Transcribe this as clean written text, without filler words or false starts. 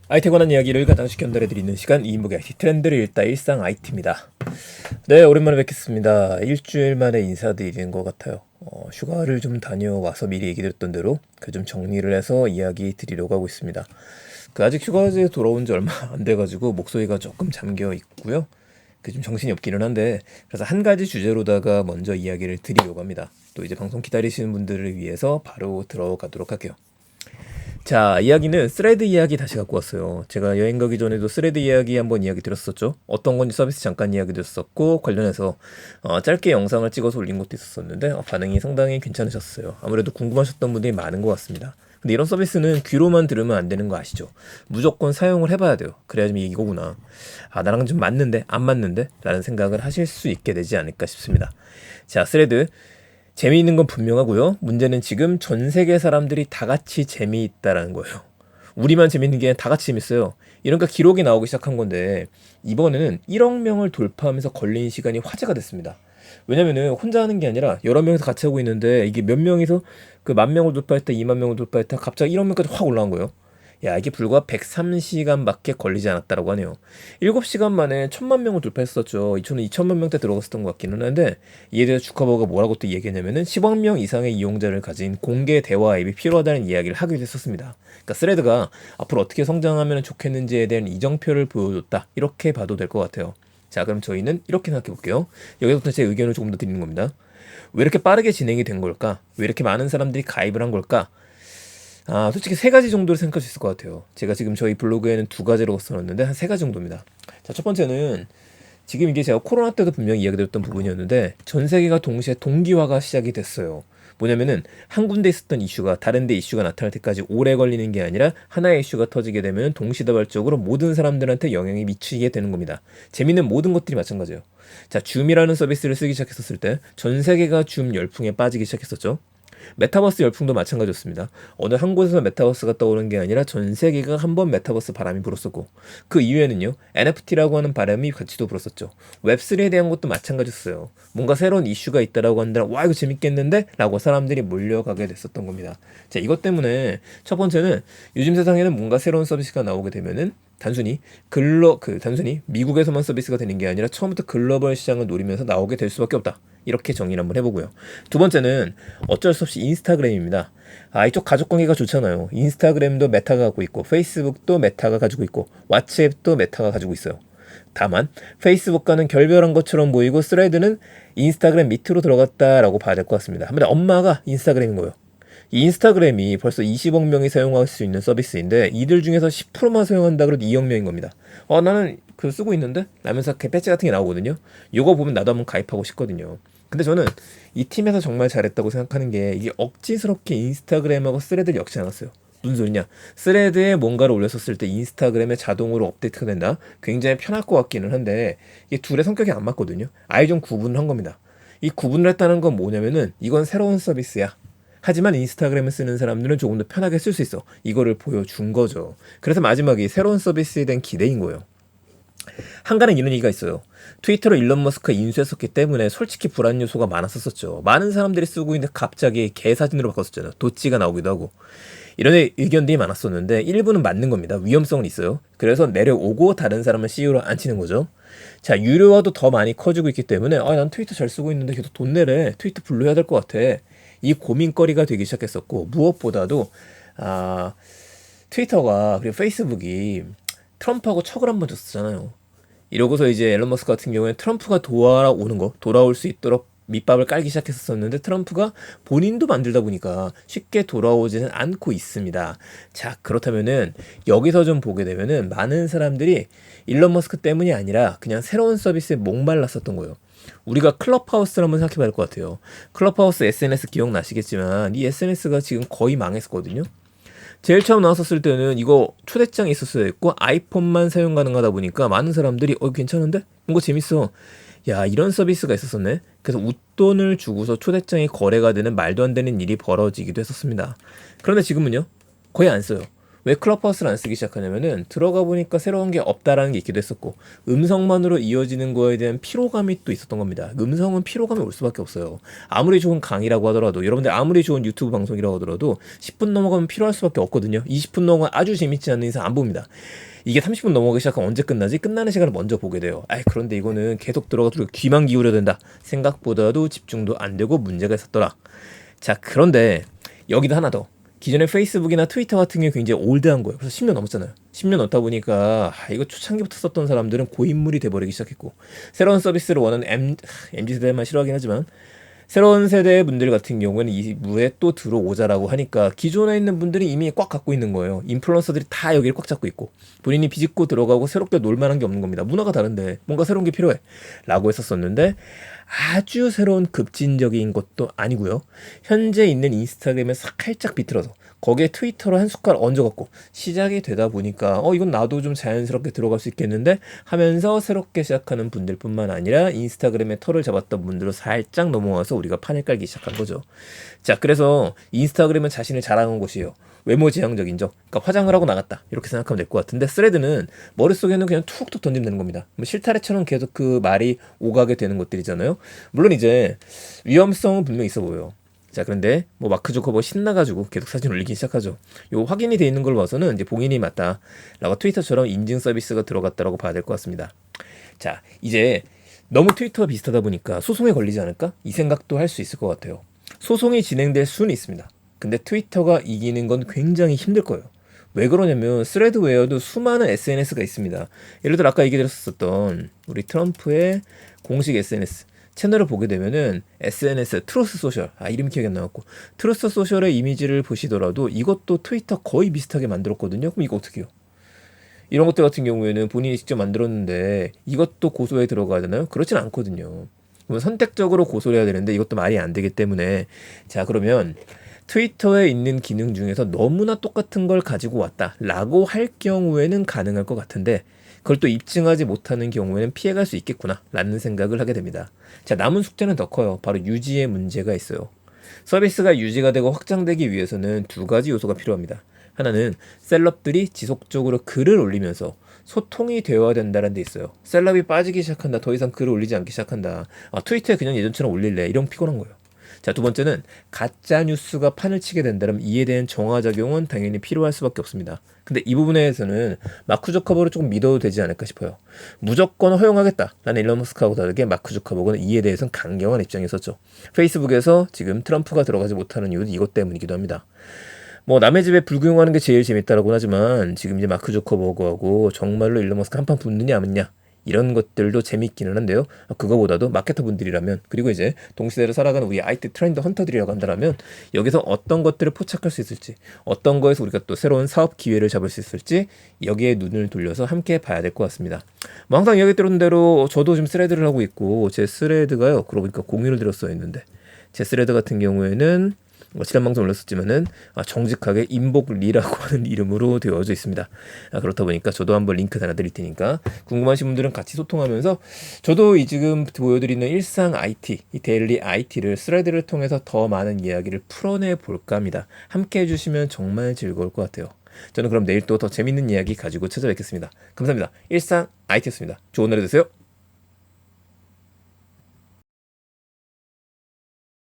IT에 관한 이야기를 가장 쉽게 전달해드리는 시간 이인복의 IT 트렌드를 읽다 일상 IT입니다. 네, 오랜만에 뵙겠습니다. 일주일 만에 인사드리는 것 같아요. 휴가를 좀 다녀와서 미리 얘기 드렸던 대로 그 좀 정리를 해서 이야기 드리려고 하고 있습니다. 아직 휴가지에 돌아온 지 얼마 안 돼가지고 목소리가 조금 잠겨 있고요. 좀 정신이 없기는 한데, 그래서 한 가지 주제로다가 먼저 이야기를 드리려고 합니다. 또 이제 방송 기다리시는 분들을 위해서 바로 들어가도록 할게요. 자, 이야기는 스레드 이야기 다시 갖고 왔어요. 제가 여행 가기 전에도 스레드 이야기 한번 이야기 드렸었죠. 어떤 건지 서비스 잠깐 이야기 드렸었고, 관련해서 짧게 영상을 찍어서 올린 것도 있었었는데 반응이 상당히 괜찮으셨어요. 아무래도 궁금하셨던 분들이 많은 것 같습니다. 근데 이런 서비스는 귀로만 들으면 안 되는 거 아시죠? 무조건 사용을 해봐야 돼요. 그래야지 이거구나. 아, 나랑 좀 맞는데? 안 맞는데? 라는 생각을 하실 수 있게 되지 않을까 싶습니다. 자, 스레드. 재미있는 건 분명하고요. 문제는 지금 전 세계 사람들이 다 같이 재미있다라는 거예요. 우리만 재밌는 게 다 같이 재밌어요. 이러니까 기록이 나오기 시작한 건데 이번에는 1억 명을 돌파하면서 걸린 시간이 화제가 됐습니다. 왜냐면은 혼자 하는 게 아니라 여러 명이서 같이 하고 있는데 이게 몇 명이서 그 10,000명을 돌파했다, 20,000명을 돌파했다, 갑자기 1억 명까지 확 올라간 거예요. 야, 이게 불과 103시간밖에 걸리지 않았다라고 하네요. 7시간 만에 1,000,000명을 돌파했었죠. 저는 2,000만 명대 들어갔었던 것 같기는 한데, 이에 대해서 주커버가 뭐라고 또 얘기했냐면은 10억 명 이상의 이용자를 가진 공개 대화 앱이 필요하다는 이야기를 하기도 했었습니다. 그러니까 스레드가 앞으로 어떻게 성장하면 좋겠는지에 대한 이정표를 보여줬다, 이렇게 봐도 될 것 같아요. 자, 그럼 저희는 이렇게 생각해 볼게요. 여기서부터 제 의견을 조금 더 드리는 겁니다. 왜 이렇게 빠르게 진행이 된 걸까? 왜 이렇게 많은 사람들이 가입을 한 걸까? 솔직히 세 가지 정도를 생각할 수 있을 것 같아요. 제가 지금 저희 블로그에는 두 가지로 써놨는데 한 세 가지 정도입니다. 자, 첫 번째는 지금 이게 제가 코로나 때도 분명히 이야기 드렸던 부분이었는데 전 세계가 동시에 동기화가 시작이 됐어요. 뭐냐면은 한 군데 있었던 이슈가 다른 데 이슈가 나타날 때까지 오래 걸리는 게 아니라 하나의 이슈가 터지게 되면 동시다발적으로 모든 사람들한테 영향이 미치게 되는 겁니다. 재밌는 모든 것들이 마찬가지예요. 자, 줌이라는 서비스를 쓰기 시작했었을 때 전 세계가 줌 열풍에 빠지기 시작했었죠. 메타버스 열풍도 마찬가지였습니다. 어느 한 곳에서 메타버스가 떠오르는 게 아니라 전 세계가 한 번 메타버스 바람이 불었었고 그 이후에는요 NFT라고 하는 바람이 같이 또 불었었죠. 웹3에 대한 것도 마찬가지였어요. 뭔가 새로운 이슈가 있다라고 한다라 와 이거 재밌겠는데? 라고 사람들이 몰려가게 됐었던 겁니다. 자, 이것 때문에 첫 번째는 요즘 세상에는 뭔가 새로운 서비스가 나오게 되면은 단순히 미국에서만 서비스가 되는 게 아니라 처음부터 글로벌 시장을 노리면서 나오게 될 수밖에 없다. 이렇게 정리를 한번 해보고요. 두 번째는 어쩔 수 없이 인스타그램입니다. 이쪽 가족 관계가 좋잖아요. 인스타그램도 메타가 갖고 있고, 페이스북도 메타가 가지고 있고, 왓츠앱도 메타가 가지고 있어요. 다만 페이스북과는 결별한 것처럼 보이고 스레드는 인스타그램 밑으로 들어갔다라고 봐야 될 것 같습니다. 한마디로 엄마가 인스타그램인 거예요. 이 인스타그램이 벌써 20억 명이 사용할 수 있는 서비스인데 이들 중에서 10%만 사용한다 그래도 2억 명인 겁니다. 나는 그 쓰고 있는데? 라면서 배지 같은 게 나오거든요. 이거 보면 나도 한번 가입하고 싶거든요. 근데 저는 이 팀에서 정말 잘했다고 생각하는 게 이게 억지스럽게 인스타그램하고 스레드를 엮지 않았어요. 무슨 소리냐? 스레드에 뭔가를 올렸었을 때 인스타그램에 자동으로 업데이트가 된다? 굉장히 편할 것 같기는 한데 이게 둘의 성격이 안 맞거든요. 아예 좀 구분을 한 겁니다. 이 구분을 했다는 건 뭐냐면은 이건 새로운 서비스야. 하지만 인스타그램을 쓰는 사람들은 조금 더 편하게 쓸 수 있어. 이거를 보여준 거죠. 그래서 마지막이 새로운 서비스에 대한 기대인 거예요. 한가는 이런 얘기가 있어요. 트위터로 일론 머스크가 인수했었기 때문에 솔직히 불안 요소가 많았었죠. 많은 사람들이 쓰고 있는데 갑자기 개 사진으로 바꿨었잖아요. 도찌가 나오기도 하고. 이런 의견들이 많았었는데 일부는 맞는 겁니다. 위험성은 있어요. 그래서 내려오고 다른 사람을 CEO로 앉히는 거죠. 자, 유료화도 더 많이 커지고 있기 때문에 난 트위터 잘 쓰고 있는데 계속 돈 내래. 트위터 분류해야 될 것 같아. 이 고민거리가 되기 시작했었고 무엇보다도 트위터가 그리고 페이스북이 트럼프하고 척을 한번 줬었잖아요. 이러고서 이제 앨런 머스크 같은 경우에 트럼프가 돌아올 수 있도록 밑밥을 깔기 시작했었는데 트럼프가 본인도 만들다 보니까 쉽게 돌아오지는 않고 있습니다. 자, 그렇다면은 여기서 좀 보게 되면은 많은 사람들이 일론 머스크 때문이 아니라 그냥 새로운 서비스에 목말랐었던 거예요. 우리가 클럽하우스를 한번 생각해 봐야 할 것 같아요. 클럽하우스 SNS 기억나시겠지만 이 SNS가 지금 거의 망했었거든요. 제일 처음 나왔었을 때는 이거 초대장이 있었어야 했고 아이폰만 사용 가능하다 보니까 많은 사람들이 괜찮은데? 뭔가 재밌어. 야, 이런 서비스가 있었었네. 그래서 웃돈을 주고서 초대장이 거래가 되는 말도 안 되는 일이 벌어지기도 했었습니다. 그런데 지금은요? 거의 안 써요. 왜 클럽하우스를 안 쓰기 시작하냐면은 들어가 보니까 새로운 게 없다라는 게 있기도 했었고 음성만으로 이어지는 거에 대한 피로감이 또 있었던 겁니다. 음성은 피로감이 올 수밖에 없어요. 아무리 좋은 강의라고 하더라도 여러분들 아무리 좋은 유튜브 방송이라고 하더라도 10분 넘어가면 피로할 수밖에 없거든요. 20분 넘어가 아주 재밌지 않는 이상 안 봅니다. 이게 30분 넘어가기 시작하면 언제 끝나지? 끝나는 시간을 먼저 보게 돼요. 그런데 이거는 계속 들어가도 귀만 기울여야 된다. 생각보다도 집중도 안 되고 문제가 있었더라. 자, 그런데 여기도 하나 더. 기존에 페이스북이나 트위터 같은 게 굉장히 올드한 거예요. 그래서 10년 넘었잖아요. 10년 넘다 보니까 이거 초창기부터 썼던 사람들은 고인물이 돼버리기 시작했고 새로운 서비스를 원하는 MZ세대만 싫어하긴 하지만 새로운 세대의 분들 같은 경우에는 이부에 또 들어오자라고 하니까 기존에 있는 분들이 이미 꽉 갖고 있는 거예요. 인플루언서들이 다 여기를 꽉 잡고 있고 본인이 비집고 들어가고 새롭게 놀만한 게 없는 겁니다. 문화가 다른데 뭔가 새로운 게 필요해 라고 했었었는데 아주 새로운 급진적인 것도 아니고요. 현재 있는 인스타그램에 살짝 비틀어서 거기에 트위터로 한 숟갈 얹어갖고 시작이 되다 보니까 이건 나도 좀 자연스럽게 들어갈 수 있겠는데 하면서 새롭게 시작하는 분들뿐만 아니라 인스타그램에 털을 잡았던 분들로 살짝 넘어와서 우리가 판을 깔기 시작한 거죠. 자, 그래서 인스타그램은 자신을 자랑한 곳이에요. 외모 지향적인 점, 그러니까 화장을 하고 나갔다 이렇게 생각하면 될 것 같은데 스레드는 머릿속에는 그냥 툭툭 던지면 되는 겁니다. 뭐 실타래처럼 계속 그 말이 오가게 되는 것들이잖아요. 물론 이제 위험성은 분명히 있어 보여요. 자, 그런데 뭐 마크 주커버가 신나가지고 계속 사진 올리기 시작하죠. 요 확인이 돼 있는 걸 봐서는 이제 봉인이 맞다라고 트위터처럼 인증 서비스가 들어갔다라고 봐야 될 것 같습니다. 자, 이제 너무 트위터가 비슷하다 보니까 소송에 걸리지 않을까? 이 생각도 할 수 있을 것 같아요. 소송이 진행될 수는 있습니다. 근데 트위터가 이기는 건 굉장히 힘들 거예요. 왜 그러냐면 스레드 외에도 수많은 SNS가 있습니다. 예를 들어 아까 얘기 드렸었던 우리 트럼프의 공식 SNS 채널을 보게 되면은 SNS 트루스 소셜 이름이 기억이 안 나왔고 트루스 소셜의 이미지를 보시더라도 이것도 트위터 거의 비슷하게 만들었거든요. 그럼 이거 어떻게 해요? 이런 것들 같은 경우에는 본인이 직접 만들었는데 이것도 고소에 들어가야 되나요? 그렇진 않거든요. 그러면 선택적으로 고소를 해야 되는데 이것도 말이 안 되기 때문에 자, 그러면 트위터에 있는 기능 중에서 너무나 똑같은 걸 가지고 왔다라고 할 경우에는 가능할 것 같은데 그걸 또 입증하지 못하는 경우에는 피해갈 수 있겠구나 라는 생각을 하게 됩니다. 자, 남은 숙제는 더 커요. 바로 유지의 문제가 있어요. 서비스가 유지가 되고 확장되기 위해서는 두 가지 요소가 필요합니다. 하나는 셀럽들이 지속적으로 글을 올리면서 소통이 되어야 된다는 데 있어요. 셀럽이 빠지기 시작한다. 더 이상 글을 올리지 않기 시작한다. 트위터에 그냥 예전처럼 올릴래. 이런 피곤한 거예요. 자, 두 번째는 가짜 뉴스가 판을 치게 된다면 이에 대한 정화작용은 당연히 필요할 수밖에 없습니다. 근데 이 부분에 대해서는 마크 주커버를 조금 믿어도 되지 않을까 싶어요. 무조건 허용하겠다라는 일론 머스크하고 다르게 마크 주커버는 이에 대해서는 강경한 입장이었었죠. 페이스북에서 지금 트럼프가 들어가지 못하는 이유는 이것 때문이기도 합니다. 뭐 남의 집에 불구경하는 게 제일 재밌다라고 하지만 지금 이제 마크 주커버거하고 정말로 일론 머스크 한판 붙느냐 안 붙냐 이런 것들도 재밌기는 한데요. 그거보다도 마케터 분들이라면 그리고 이제 동시대를 살아가는 우리 IT 트렌드 헌터들이라고 한다면 여기서 어떤 것들을 포착할 수 있을지 어떤 거에서 우리가 또 새로운 사업 기회를 잡을 수 있을지 여기에 눈을 돌려서 함께 봐야 될 것 같습니다. 뭐 항상 이야기 드렸던 대로 저도 지금 스레드를 하고 있고 제 스레드가요. 그러고 보니까 공유를 드렸어야 했는데 제 스레드 같은 경우에는 지난 방송 올렸었지만은 정직하게 인복리라고 하는 이름으로 되어져 있습니다. 그렇다 보니까 저도 한번 링크 달아드릴 테니까 궁금하신 분들은 같이 소통하면서 저도 이 지금 보여드리는 일상 IT, 이 데일리 IT를 스레드를 통해서 더 많은 이야기를 풀어내 볼까 합니다. 함께 해주시면 정말 즐거울 것 같아요. 저는 그럼 내일 또 더 재밌는 이야기 가지고 찾아뵙겠습니다. 감사합니다. 일상 IT였습니다. 좋은 하루 되세요.